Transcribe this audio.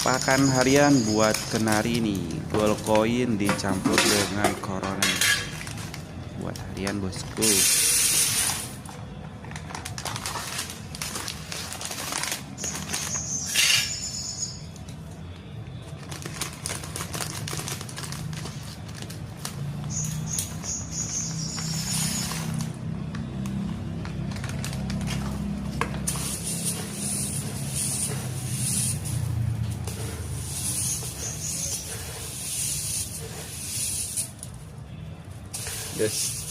Pakan harian buat kenari nih, gold coin dicampur dengan corona buat harian bosku. Yes.